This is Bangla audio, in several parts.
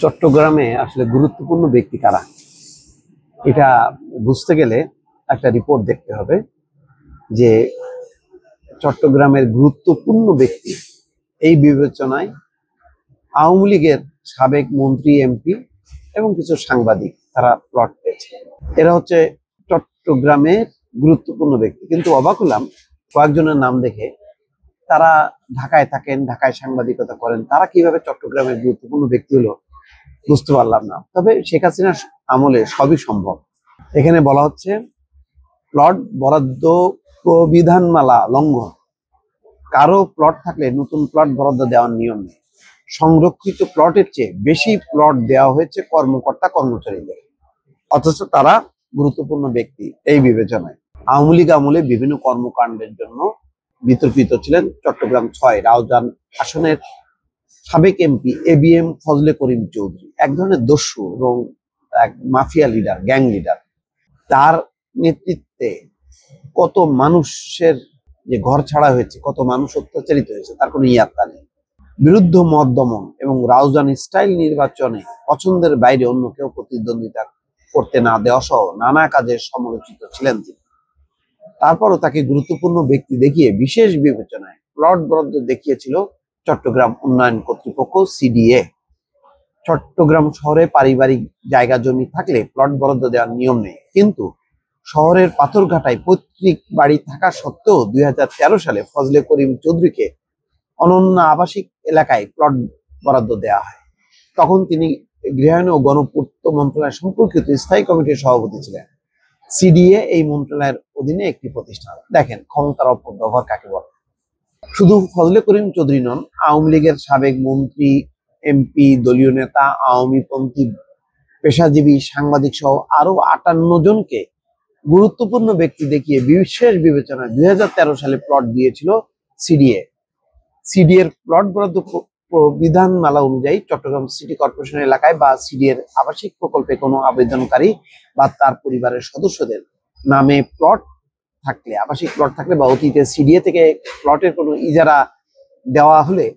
চট্টগ্রামে আসলে গুরুত্বপূর্ণ ব্যক্তি কারা এটা বুঝতে গেলে একটা রিপোর্ট দেখতে হবে যে চট্টগ্রামের গুরুত্বপূর্ণ ব্যক্তি এই বিবেচনায় আওয়ামী লীগের সাবেক মন্ত্রী এমপি এবং কিছু সাংবাদিক তারা প্লট পেয়েছে। এরা হচ্ছে চট্টগ্রামের গুরুত্বপূর্ণ ব্যক্তি, কিন্তু অবাক হলাম কয়েকজনের নাম দেখে। তারা ঢাকায় থাকেন, ঢাকায় সাংবাদিকতা করেন, তারা কিভাবে চট্টগ্রামের গুরুত্বপূর্ণ ব্যক্তি হলো বুঝতে পারলাম না। তবে শেখ হাসিনার আমলে সবই সম্ভব। এখানে বলা হচ্ছে প্লট বরাদ্দ প্রবিধানমালা লঙ্ঘন, কারো প্লট থাকলে নতুন প্লট বরাদ্দ দেওয়ার নিয়ম নেই। সংরক্ষিত প্লটের চেয়ে বেশি প্লট দেওয়া হয়েছে কর্মকর্তা কর্মচারীদের, অথচ তারা গুরুত্বপূর্ণ ব্যক্তি এই বিবেচনায়। আওয়ামী লীগ আমলে বিভিন্ন কর্মকাণ্ডের জন্য বিতর্কিত ছিলেন চট্টগ্রাম ৬ রাউজান আসনের সাবেক এমপি এবিএম ফজলে করিম চৌধুরী, এক ধরনের দস্যু এবং এক মাফিয়া লিডার, গ্যাং লিডার। তার নেতৃত্বে কত মানুষের যে ঘর ছাড়া হয়েছে, কত মানুষ অত্যাচারিত হয়েছে, তার কোনো ইয়াত্তা নেই। বিরুদ্ধ মত দমন এবং রাউজান স্টাইল নির্বাচনে পছন্দের বাইরে অন্য কেউ প্রতিদ্বন্দ্বিতা করতে না দেওয়া সহ নানা কাজে সমালোচিত ছিলেন তিনি। তারপরও তাকে গুরুত্বপূর্ণ ব্যক্তি দেখিয়ে বিশেষ বিবেচনায় প্লট বরাদ্দ দেখিয়েছিল চট্টগ্রাম উন্নয়ন কর্তৃপক্ষ সিডিএ। চট্টগ্রাম শহরে পারিবারিক জায়গা জমি থাকলে প্লট বরাদ্দ দেওয়ার নিয়ম নেই, কিন্তু শহরের পাথরঘাটায় পৈতৃক বাড়ি থাকা সত্ত্বেও 2013 সালে ফজলে করিম চৌধুরীকে অনন্য আবাসিক এলাকায় প্লট বরাদ্দ দেওয়া হয়। তখন তিনি গৃহায়ন ও গণপূর্ত মন্ত্রণালয় সম্পর্কিত স্থায়ী কমিটির সভাপতি ছিলেন। সিডিএ এই মন্ত্রণালয়ের অধীনে একটি প্রতিষ্ঠান। দেখেন ক্ষমতার অপব্যবহার কাকে বলে। শুধু ফজলে করিম চৌধুরী নন, আওয়ামী লীগের সাবেক মন্ত্রী, এমপি, দলীয় নেতা, আওয়ামীপন্থী পেশাজীবী, সাংবাদিক সহ আরো 58 জনকে গুরুত্বপূর্ণ ব্যক্তি দেখিয়ে বিশেষ বিবেচনায় 2013 সালে প্লট দিয়েছিল সিডিএ। সিডিএর প্লট বরাদ্দ বিধানমালা অনুযায়ী চট্টগ্রাম সিটি কর্পোরেশন এলাকায় বা সিডিএর আবাসিক প্রকল্পে কোনো আবেদনকারী বা তার পরিবারের সদস্যদের নামে প্লট থাকলে, আবাসিক প্লট থাকলে বা অতীতে সিডিএ থেকে প্লটের কোনো ইজারা দেওয়া হলে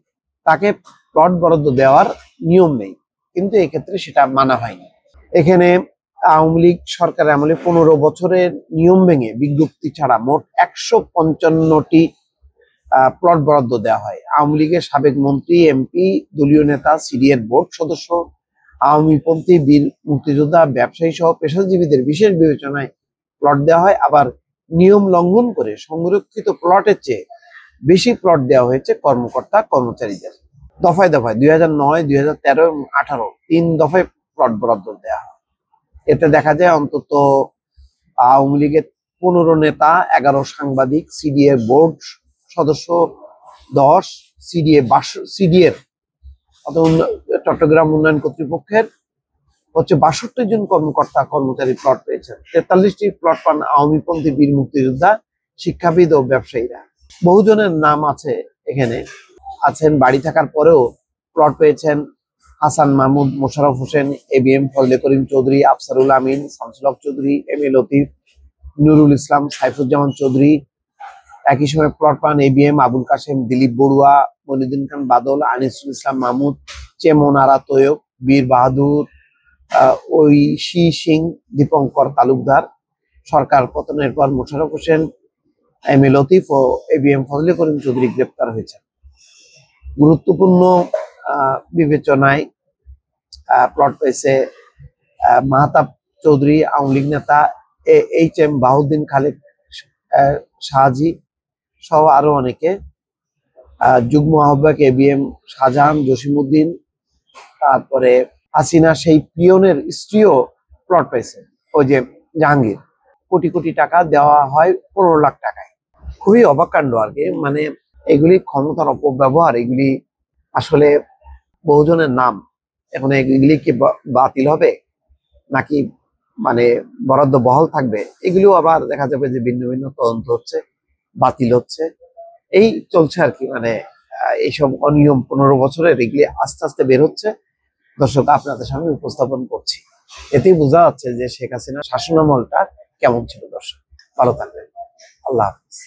তাকে প্লট বরাদ্দ দেওয়ার নিয়ম নেই, কিন্তু এক্ষেত্রে সেটা মানা হয়নি। এখানে আওয়ামী লীগ সরকারের আমলে 15 বছরের নিয়ম ভেঙে বিজ্ঞপ্তি ছাড়া মোট 155টি প্লট বরাদ্দ দেওয়া হয়। আওয়ামী লীগের সাবেক মন্ত্রী, এমপি, দলীয় নেতা, সিডিএর বোর্ড সদস্য, আওয়ামীপন্থী বীর মুক্তিযোদ্ধা, ব্যবসায়ী সহ পেশাজীবীদের বিশেষ বিবেচনায় প্লট দেওয়া হয়। আবার নিয়ম লঙ্ঘন করে সংরক্ষিত প্লটের চেয়ে বেশি প্লট দেওয়া হয়েছে কর্মকর্তা কর্মচারীদের। দফায় দফায় 2009, 2013 এবং 2018 3 দফায় প্লট বরাদ্দ দেওয়া হয়। এতে দেখা যায় অন্তত আওয়ামী লীগের 15 নেতা, 11 সাংবাদিক, সিডিএ বোর্ড সদস্য 10, সিডিএর চট্টগ্রাম উন্নয়ন কর্তৃপক্ষের হচ্ছে 62 জন কর্মকর্তা কর্মচারী প্লট পেয়েছেন। 43টি প্লট পান আওয়ামীপন্থী বীর মুক্তিযোদ্ধা, শিক্ষাবিদ ও ব্যবসায়ীরা। বহুজনের নাম আছে এখানে। আছেন বাড়ি থাকার পরেও প্লট পেয়েছেন Hasan Mahmud, Mosharraf Hossain, ABM Fazle Karim Chowdhury, Afsarul Amin, Shamsul Haque Chowdhury, M A Latif, Nurul Islam, Saifuzzaman Chowdhury. একই সময় প্লট পান এবিএম আবুল কাশেম, দিলীপ বড়ুয়া, মনিউদ্দিন খান বাদল, আনিসুল ইসলাম মাহমুদ, চেমনারা তৈয়ব, বীর বাহাদুর, ঐশী সিং, দীপঙ্কর তালুকদার। সরকার পতনের পর Mosharraf Hossain, M A Latif O ABM Fazle Karim Chowdhury গ্রেপ্তার হয়েছেন। গুরুত্বপূর্ণ বিবেচনায় প্লট পেয়েছে মাহতাব চৌধুরী, আওয়ামী লীগ নেতা, এইচ.এম. বাহাউদ্দিন খালেক, শাহজি সহ আরো অনেকে। যুগ্ম আহ্বায়ক এবিএম শাহজাহান, জসিমউদ্দিন, তারপরে হাসিনা সেই পিয়নের স্ত্রীও প্লট পেয়েছে, ওই যে জাহাঙ্গীর। কোটি কোটি টাকা দেওয়া হয় 15 লাখ টাকায়। খুবই অবাক কাণ্ড আর কি। মানে এগুলি ক্ষমতার অপব্যবহার। এগুলি আসলে বহুজনের নাম, এখন এগুলি কি বাতিল হবে নাকি মানে বরাদ্দ বহাল থাকবে, এগুলিও আবার দেখা যাবে যে ভিন্ন ভিন্ন তদন্ত হচ্ছে, বাতিল হচ্ছে, এই চলছে আর কি। মানে এইসব অনিয়ম 15 বছরের এগুলি আস্তে আস্তে বের হচ্ছে। দর্শক, আপনাদের সামনে উপস্থাপন করছি। এতেই বোঝা যাচ্ছে যে শেখ হাসিনার শাসনামলটা কেমন ছিল। দর্শক, ভালো থাকবেন। আল্লাহ হাফেজ।